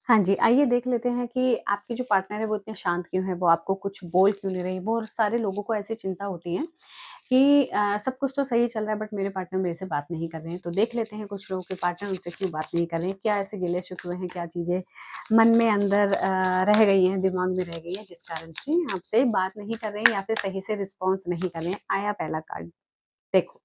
हाँ जी, आइए देख लेते हैं कि आपके जो पार्टनर है वो इतने शांत क्यों हैं, वो आपको कुछ बोल क्यों नहीं रही। बहुत सारे लोगों को ऐसी चिंता होती है कि सब कुछ तो सही चल रहा है बट मेरे पार्टनर मेरे से बात नहीं कर रहे हैं। तो देख लेते हैं कुछ लोगों के पार्टनर उनसे क्यों बात नहीं कर रहे हैं, क्या ऐसे गिले-शिकवे हैं, क्या चीज़ें मन में अंदर रह गई हैं, दिमाग में रह गई हैं जिस कारण से आपसे बात नहीं कर रहे हैं या फिर सही से रिस्पॉन्स नहीं कर रहे हैं। आया पहला कार्ड, देखो।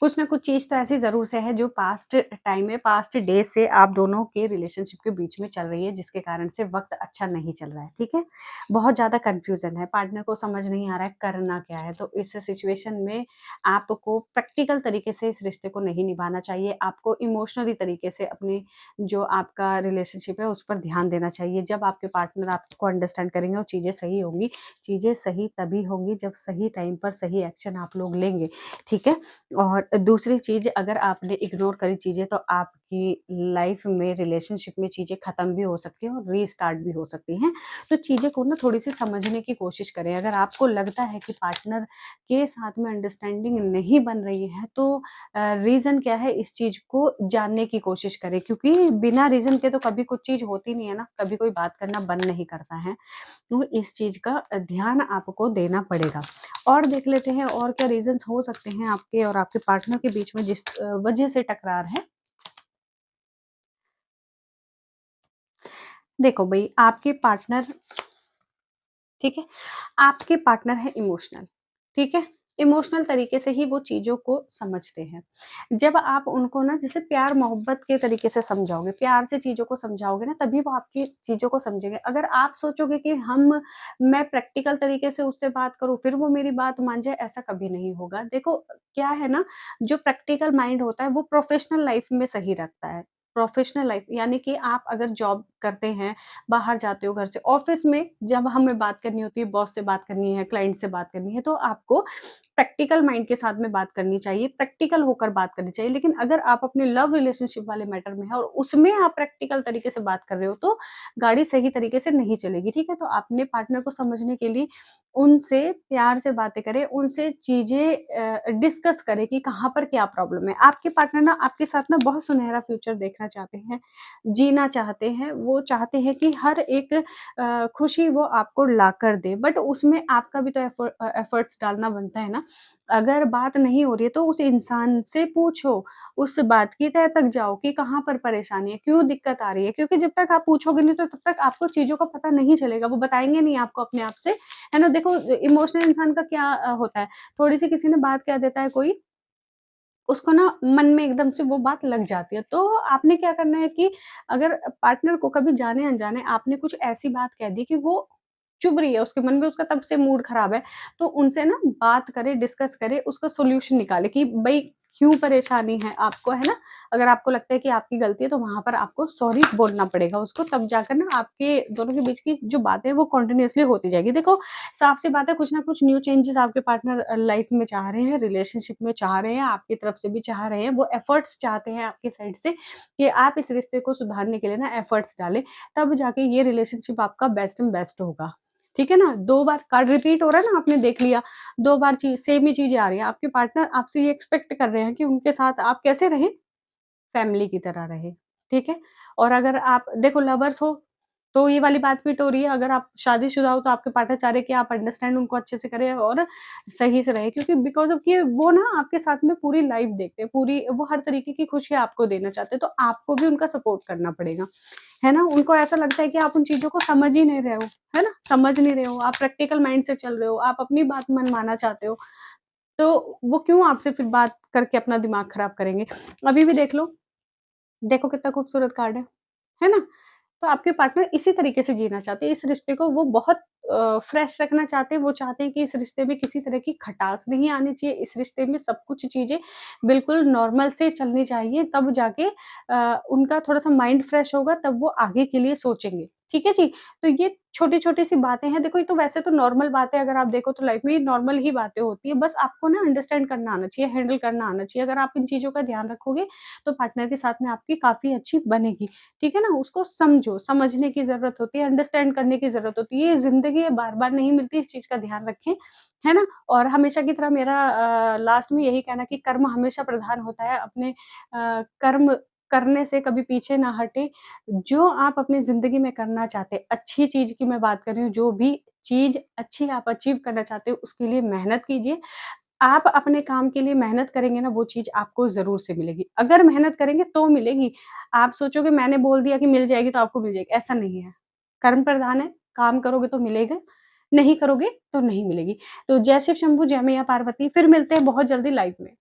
कुछ ना कुछ चीज़ तो ऐसी ज़रूर से है जो पास्ट टाइम में, पास्ट डेज़ से आप दोनों के रिलेशनशिप के बीच में चल रही है, जिसके कारण से वक़्त अच्छा नहीं चल रहा है, ठीक है? बहुत ज़्यादा कन्फ्यूज़न है, पार्टनर को समझ नहीं आ रहा है करना क्या है। तो इस सिचुएशन में आपको प्रैक्टिकल तरीके से इस रिश्ते को नहीं निभाना चाहिए, आपको इमोशनली तरीके से अपनी जो आपका रिलेशनशिप है उस पर ध्यान देना चाहिए। जब आपके पार्टनर आपको अंडरस्टैंड करेंगे और चीज़ें सही होंगी, चीज़ें सही तभी होंगी जब सही टाइम पर सही एक्शन आप लोग लेंगे, ठीक है? और दूसरी चीज़, अगर आपने इग्नोर करी चीज़ें तो आपकी लाइफ में, रिलेशनशिप में चीज़ें ख़त्म भी हो सकती हैं और रीस्टार्ट भी हो सकती हैं। तो चीज़ें को ना थोड़ी-सी समझने की कोशिश करें। अगर आपको लगता है कि पार्टनर के साथ में अंडरस्टैंडिंग नहीं बन रही है तो रीज़न क्या है, इस चीज़ को जानने की कोशिश करें, क्योंकि बिना रीज़न के तो कभी कुछ चीज़ होती नहीं है ना, कभी कोई बात करना बंद नहीं करता है। तो इस चीज़ का ध्यान आपको देना पड़ेगा। और देख लेते हैं और क्या रीज़न्स हो सकते हैं आपके और आपके पार्टनर के बीच में जिस वजह से टकरार है। देखो भई, आपके पार्टनर, ठीक है? आपके पार्टनर हैं इमोशनल, ठीक है? इमोशनल तरीके से ही वो चीज़ों को समझते हैं। जब आप उनको ना जैसे प्यार-मोहब्बत के तरीके से समझाओगे, प्यार से चीज़ों को समझाओगे ना, तभी वो आपकी चीज़ों को समझेंगे। अगर आप सोचोगे कि मैं प्रैक्टिकल तरीके से उससे बात करूँ, फिर वो मेरी बात मान जाए, ऐसा कभी नहीं होगा। देखो, क्या है ना, जो प्रैक्टिकल माइंड होता है वो प्रोफ़ेशनल लाइफ़ में सही रखता है। प्रोफ़ेशनल लाइफ़ यानी कि आप अगर जॉब करते हैं, बाहर जाते हो घर से, ऑफ़िस में जब हमें बात करनी होती है, बॉस से बात करनी है, क्लाइंट से बात करनी है, तो आपको प्रैक्टिकल माइंड के साथ में बात करनी चाहिए, प्रैक्टिकल होकर बात करनी चाहिए। लेकिन अगर आप अपने लव रिलेशनशिप वाले मैटर में हैं और उसमें आप प्रैक्टिकल तरीके से बात कर रहे हो, तो गाड़ी सही तरीके से नहीं चलेगी, ठीक है? तो अपने पार्टनर को समझने के लिए उनसे प्यार से बातें करें, उनसे चीज़ें डिस्कस करें कि कहाँ पर क्या प्रॉब्लम है। आपके पार्टनर ना आपके साथ ना बहुत सुनहरा फ्यूचर देखना चाहते हैं, जीना चाहते हैं, वो चाहते हैं कि हर एक खुशी वो आपको लाकर दे, बट उसमें आपका भी तो एफर्ट्स डालना बनता है ना। अगर बात नहीं हो रही है तो उस इंसान से पूछो, उस बात की तह तक जाओ कि कहाँ पर परेशानी है, क्यों दिक्कत आ रही है? क्योंकि जब तक आप पूछोगे नहीं तो तब तक आपको चीज़ों का पता नहीं चलेगा, वो बताएँगे नहीं आपको अपने आप से, है ना? देखो, इमोशनल इंसान का क्या होता है, थोड़ी-सी किसी ने बात कह देता है कोई, उसको ना मन में एकदम से वो बात लग जाती है। तो आपने क्या करना है कि अगर पार्टनर को कभी जाने-अनजाने आपने कुछ ऐसी बात कह दी कि वो चुभ रही है, उसके मन में उसका तब से मूड ख़राब है, तो उनसे ना बात करें, डिस्कस करें, उसका सॉल्यूशन निकालें कि भई क्यों परेशानी है आपको, है ना? अगर आपको लगता है कि आपकी गलती है तो वहाँ पर आपको सॉरी बोलना पड़ेगा उसको, तब जाकर ना आपके दोनों के बीच की जो बात है वो कंटीन्यूअसली होती जाएगी। देखो, साफ-सी बात है, कुछ ना कुछ न्यू चेंजेज़ आपके पार्टनर लाइफ में चाह रहे हैं, रिलेशनशिप में चाह रहे हैं, आपकी तरफ से भी चाह रहे हैं। वो एफर्ट्स चाहते हैं आपकी साइड से कि आप इस रिश्ते को सुधारने के लिए ना एफर्ट्स डालें, तब जाके ये रिलेशनशिप आपका बेस्ट एंड बेस्ट होगा। ठीक है ना? 2 बार कार्ड रिपीट हो रहा है ना, आपने देख लिया, 2 बार चीज़ सेम ही चीज़ें आ रही हैं। आपके पार्टनर आपसे ये एक्सपेक्ट कर रहे हैं कि उनके साथ आप कैसे रहें? फैमिली की तरह रहे, ठीक है? और अगर आप देखो लवर्स हो, तो ये वाली बात फिट हो रही है, अगर आप शादीशुदा हो तो आपके पार्टनर चाह रहे हैं कि आप अंडरस्टैंड उनको अच्छे से करें और सही से रहें, क्योंकि बिकॉज़ ऑफ कि वो ना आपके साथ में पूरी लाइफ़ देखते हैं, पूरी वो हर तरीके की खुशियाँ आपको देना चाहते हैं, तो आपको भी उनका सपोर्ट करना पड़ेगा, है ना? उनको ऐसा लगता है कि आप उन चीज़ों को समझ ही नहीं रहे हो, है ना? समझ नहीं रहे हो, आप प्रैक्टिकल माइंड से चल रहे हो, आप अपनी बात मनवाना चाहते हो, तो वो क्यों आपसे फिर बात करके अपना दिमाग खराब करेंगे? अभी भी देख लो, देखो कितना खूबसूरत कार्ड है ना? तो आपके पार्टनर इसी तरीके से जीना चाहते हैं, इस रिश्ते को वो बहुत फ्रेश रखना चाहते हैं, वो चाहते हैं कि इस रिश्ते में किसी तरह की खटास नहीं आनी चाहिए, इस रिश्ते में सब कुछ चीज़ें बिल्कुल नॉर्मल से चलनी चाहिए, तब जाके उनका थोड़ा-सा माइंड फ्रेश होगा, तब वो आगे के लिए सोचेंगे, ठीक है जी? तो ये छोटी-छोटी सी बातें हैं, देखो ये तो वैसे तो नॉर्मल बातें अगर आप देखो तो लाइफ में ये नॉर्मल ही बातें होती हैं, बस आपको ना अंडरस्टैंड करना आना चाहिए, हैंडल करना आना चाहिए, अगर आप इन चीज़ों का ध्यान रखोगे, तो पार्टनर के साथ में आपकी काफ़ी अच्छी बनेगी। ठीक है ना? उसको समझो, समझने की ज़रूरत होती है, अंडरस्टैंड करने की ज़रूरत होती है। ये ज़िंदगी है, बार-बार नहीं मिलती, इस चीज़ का ध्यान रखें, है ना? और हमेशा की तरह मेरा लास्ट में यही कहना कि कर्म हमेशा प्रधान होता है, अपने कर्म करने से कभी पीछे ना हटें। जो आप अपनी ज़िंदगी में करना चाहते हैं, अच्छी चीज़ की मैं बात कर रही हूँ, जो भी चीज़ अच्छी आप अचीव करना चाहते हो, उसके लिए मेहनत कीजिए। आप अपने काम के लिए मेहनत करेंगे ना, वो चीज़ आपको ज़रूर से मिलेगी। अगर मेहनत करेंगे तो मिलेगी। आप सोचोगे मैंने बोल दिया कि मिल जाएगी तो आपको मिल जाएगी, ऐसा नहीं है। कर्म प्रधान है, काम करोगे तो मिलेगा, नहीं करोगे तो नहीं मिलेगी। तो जय शिव शंभू, जय मैया पार्वती, फिर मिलते हैं बहुत जल्दी लाइव में।